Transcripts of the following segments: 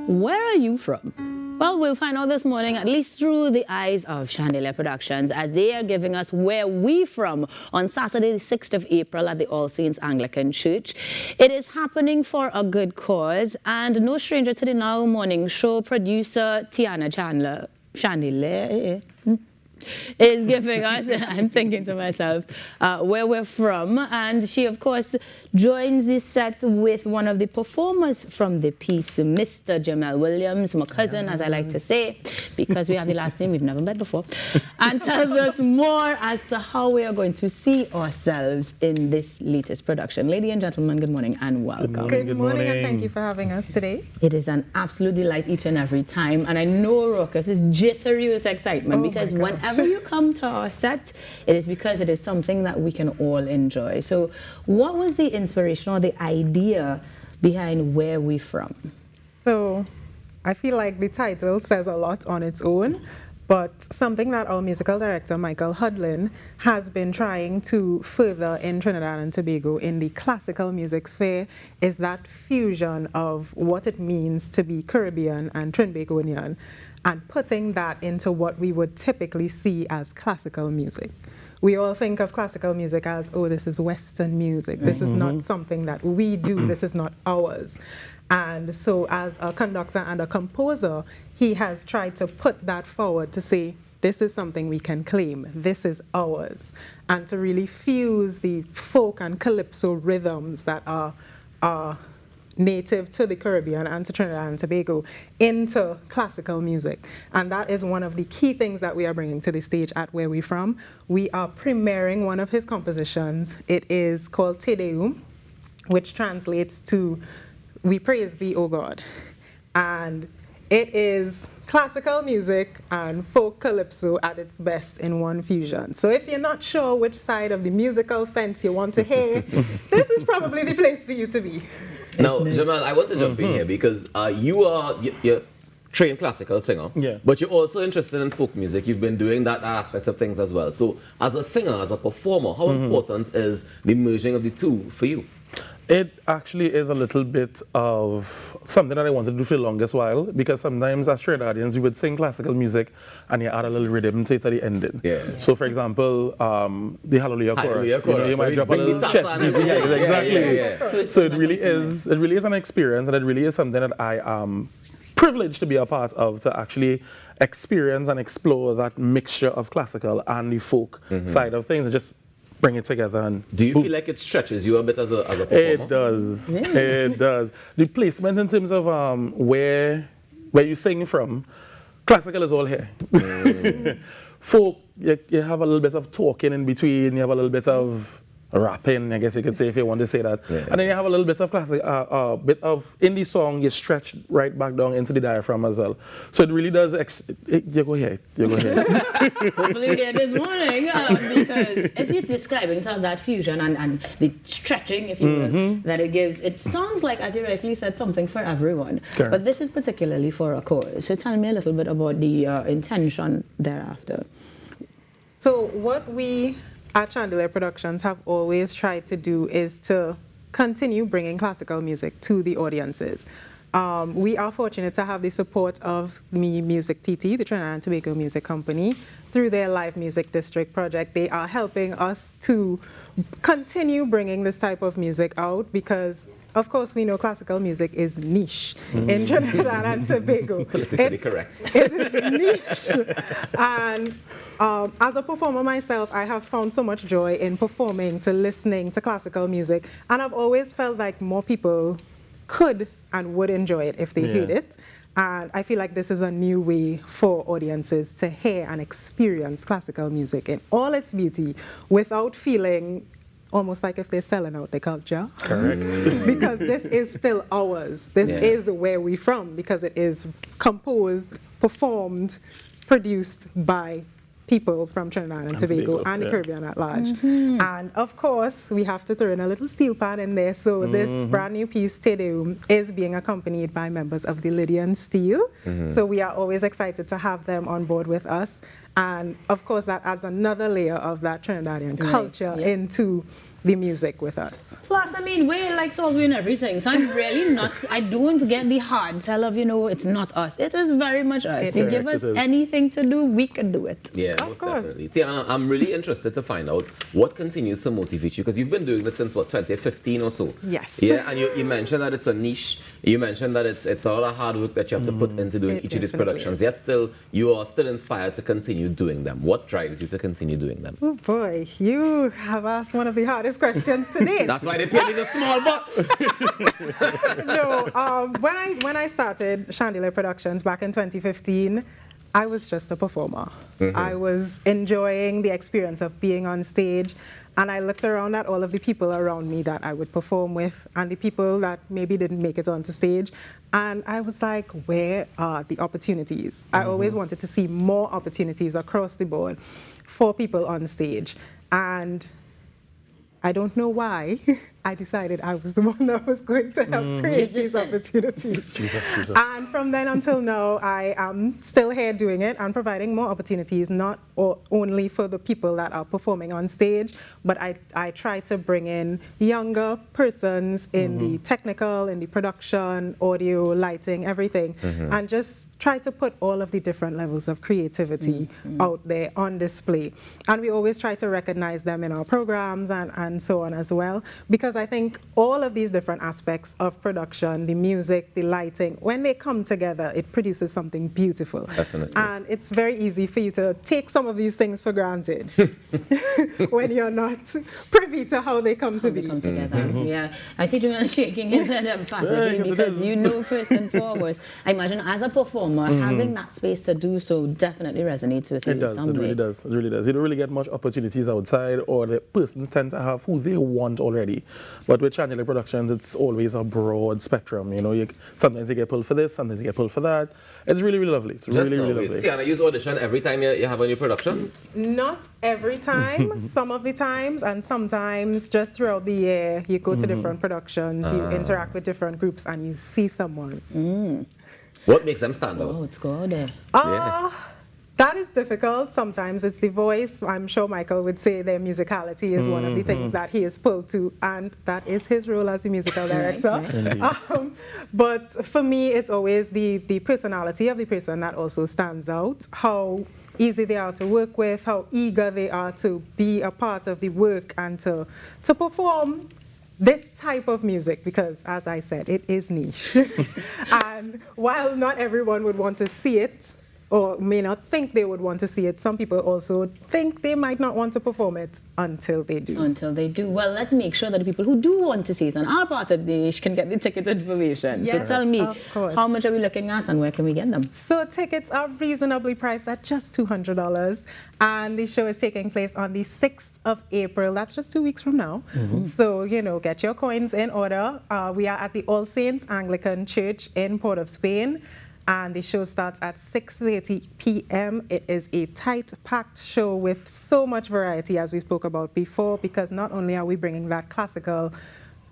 Where are you from? Well, we'll find out this morning, at least through the eyes of Chandelier Productions, as they are giving us where we from on Saturday, the 6th of April at the All Saints Anglican Church. It is happening for a good cause, and no stranger to the Now Morning Show producer Tiana Chandelier is giving us, I'm thinking to myself, where we're from. And she, of course, joins this set with one of the performers from the piece, Mr. Jamel Williams, my cousin, as I like to say, because we have the last name we've never met before, and tells us more as to how we are going to see ourselves in this latest production. Ladies and gentlemen, good morning and welcome. Good morning, and thank you for having us today. It is an absolute delight each and every time, and I know Rockus is jittery with excitement because whenever you come to our set, it is because it is something that we can all enjoy. So what was the inspiration or the idea behind Where We From? So I feel like the title says a lot on its own, but something that our musical director, Michael Hudlin, has been trying to further in Trinidad and Tobago in the classical music sphere is that fusion of what it means to be Caribbean and Trinbagonian, and putting that into what we would typically see as classical music. We all think of classical music as, oh, this is Western music. This is not something that we do. This is not ours. And so as a conductor and a composer, he has tried to put that forward to say, this is something we can claim. This is ours. And to really fuse the folk and calypso rhythms that are native to the Caribbean and to Trinidad and Tobago into classical music. And that is one of the key things that we are bringing to the stage at Where We From. We are premiering one of his compositions. It is called Te Deum, which translates to We Praise Thee, O God. And it is classical music and folk calypso at its best in one fusion. So if you're not sure which side of the musical fence you want to hear, this is probably the place for you to be. Now, Jamal, I want to jump in here because you're trained classical singer, but you're also interested in folk music. You've been doing that aspect of things as well. So as a singer, as a performer, how important is the merging of the two for you? It actually is a little bit of something that I wanted to do for the longest while, because sometimes as Trinidadians, we would sing classical music and you add a little rhythm to it at the ending. So for example, the Hallelujah chorus, you might drop a little chest beat. Exactly. So it really is an experience, and it really is something that I am privileged to be a part of, to actually experience and explore that mixture of classical and the folk side of things, and just bring it together. And do you feel like it stretches you a bit as a performer? It does. It does. The placement in terms of where you sing from, classical is all here. Folk, you have a little bit of talking in between. You have a little bit of rapping, I guess you could say, if you want to say that. And then you have a little bit of classic, bit of indie song. You stretch right back down into the diaphragm as well. So it really does. You go here. Hopefully we hear this morning, because if you're describing sort of that fusion and the stretching, if you will, that it gives, it sounds like, as you rightfully said, something for everyone. Correct. But this is particularly for a chorus. So tell me a little bit about the intention thereafter. So what we at Chandelier Productions have always tried to do is to continue bringing classical music to the audiences. We are fortunate to have the support of Me Music TT, the Trinidad and Tobago Music Company, through their Live Music District project. They are helping us to continue bringing this type of music out because, of course, we know classical music is niche in Trinidad and Tobago. Politically correct. It is niche. And as a performer myself, I have found so much joy in performing, to listening to classical music. And I've always felt like more people could and would enjoy it if they heard it. And I feel like this is a new way for audiences to hear and experience classical music in all its beauty without feeling almost like if they're selling out the culture. Correct. Because this is still ours. This is where we're from, because it is composed, performed, produced by people from Trinidad and Tobago and the Caribbean at large. And of course, we have to throw in a little steel pan in there. So this brand new piece, Te Deum, is being accompanied by members of the Lydian Steel. So we are always excited to have them on board with us. And of course, that adds another layer of that Trinidadian culture into the music with us. Plus, I mean, we're like Salisbury and everything, so I'm really not, I don't get the hard sell of, it's not us. It is very much us. You give us anything to do, we can do it. Yeah, most definitely. Tiana, I'm really interested to find out what continues to motivate you, because you've been doing this since, 2015 or so? Yes. Yeah, and you mentioned that it's a niche. You mentioned that it's a lot of hard work that you have to put into doing each of these productions, yet still, you are still inspired to continue doing them. What drives you to continue doing them? Oh boy, you have asked one of the hardest questions today. That's why they pay me the small bucks. No, when I started Chandelier Productions back in 2015, I was just a performer. I was enjoying the experience of being on stage, and I looked around at all of the people around me that I would perform with and the people that maybe didn't make it onto stage, and I was like, where are the opportunities? I always wanted to see more opportunities across the board for people on stage, and I don't know why, I decided I was the one that was going to help create these opportunities. Jesus. And from then until now, I am still here doing it and providing more opportunities, not only for the people that are performing on stage, but I try to bring in younger persons in the technical, in the production, audio, lighting, everything, and just try to put all of the different levels of creativity out there on display. And we always try to recognize them in our programs and so on as well, because I think all of these different aspects of production, the music, the lighting, when they come together, it produces something beautiful. Definitely. And it's very easy for you to take some of these things for granted when you're not privy to how they come to be. Come together. Yeah, I see Julian shaking his head emphatically because first and foremost, I imagine as a performer, having that space to do so definitely resonates with you. It really does. It really does. You don't really get much opportunities outside, or the persons tend to have who they want already. But with Chandelier Productions, it's always a broad spectrum. Sometimes you get pulled for this, sometimes you get pulled for that. It's really, really lovely. It's really lovely. Tiana, you audition every time you have a new production? Not every time, some of the times, and sometimes just throughout the year, you go to different productions, you interact with different groups, and you see someone. What makes them stand out? Oh, it's good. That is difficult. Sometimes it's the voice. I'm sure Michael would say their musicality is one of the things that he is pulled to, and that is his role as the musical director. But for me, it's always the personality of the person that also stands out, how easy they are to work with, how eager they are to be a part of the work and to perform this type of music, because as I said, it is niche. And while not everyone would want to see it, or may not think they would want to see it, some people also think they might not want to perform it until they do. Until they do. Well, let's make sure that the people who do want to see it and are part of the niche can get the ticket information. Yes, so tell me, how much are we looking at and where can we get them? So tickets are reasonably priced at just $200, and the show is taking place on the 6th of April. That's just 2 weeks from now. So, get your coins in order. We are at the All Saints Anglican Church in Port of Spain, and the show starts at 6:30 p.m. It is a tight, packed show with so much variety, as we spoke about before, because not only are we bringing that classical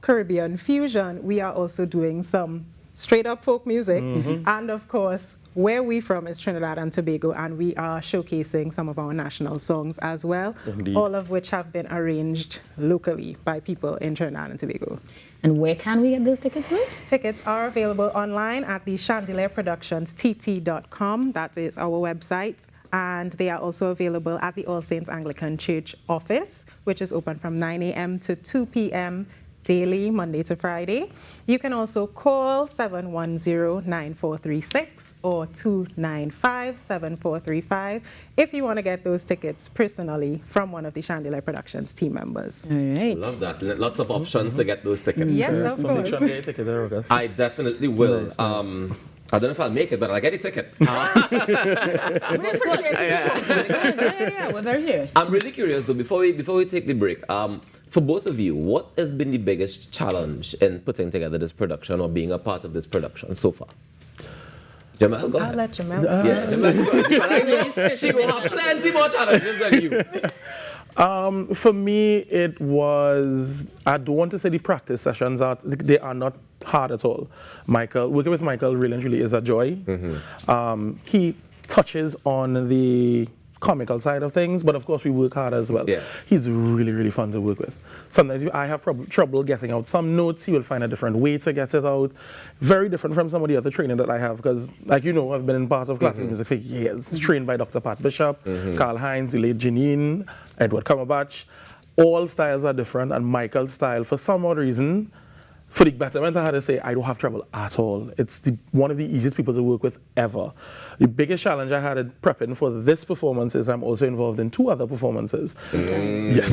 Caribbean fusion, we are also doing some straight-up folk music. And, of course, where we're from is Trinidad and Tobago, and we are showcasing some of our national songs as well, all of which have been arranged locally by people in Trinidad and Tobago. And where can we get those tickets with? Tickets are available online at the chandelierproductionstt.com. That is our website. And they are also available at the All Saints Anglican Church office, which is open from 9 a.m. to 2 p.m. daily, Monday to Friday. You can also call 710-9436 or 295-7435 if you want to get those tickets personally from one of the Chandelier Productions team members. All right. Love that. Lots of options to get those tickets. Yes, of course. Make sure I get a ticket there, August. I definitely will. Nice. I don't know if I'll make it, but I'll get a ticket. We're very serious. I'm really curious, though, before we take the break, for both of you, what has been the biggest challenge in putting together this production or being a part of this production so far? Jamal, go ahead. I'll let Jamal. Yeah, Jamal, go ahead. Because I know she will have plenty more challenges than you. For me, it was, I don't want to say the practice sessions they are not hard at all. Working with Michael really and truly is a joy. He touches on the comical side of things, but of course we work hard as well. Yeah. He's really, really fun to work with. Sometimes I have trouble getting out some notes. He will find a different way to get it out. Very different from some of the other training that I have, because like you know, I've been in part of classical music for years, trained by Dr. Pat Bishop, Carl Hines, the late Janine, Edward Cumberbatch. All styles are different, and Michael's style, for some odd reason, for the betterment, I had to say, I don't have trouble at all. It's one of the easiest people to work with ever. The biggest challenge I had in prepping for this performance is I'm also involved in 2 other performances. Yes.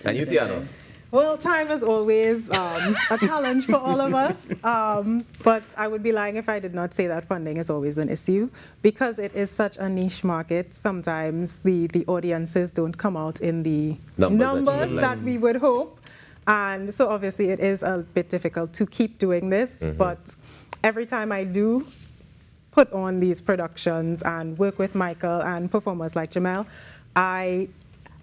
And you, Tiana? Well, time is always a challenge for all of us, but I would be lying if I did not say that funding is always an issue. Because it is such a niche market, sometimes the audiences don't come out in the numbers that we would hope. And so obviously it is a bit difficult to keep doing this, but every time I do put on these productions and work with Michael and performers like Jamel, I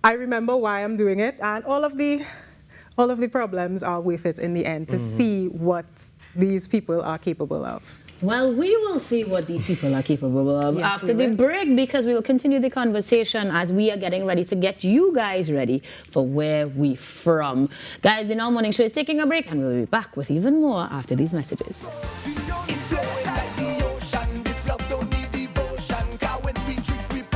remember why I'm doing it, and all of the problems are worth it in the end to see what these people are capable of. Well, we will see what these people are capable of after the break, because we will continue the conversation as we are getting ready to get you guys ready for Where We From. Guys, the Now Morning Show is taking a break, and we'll be back with even more after these messages.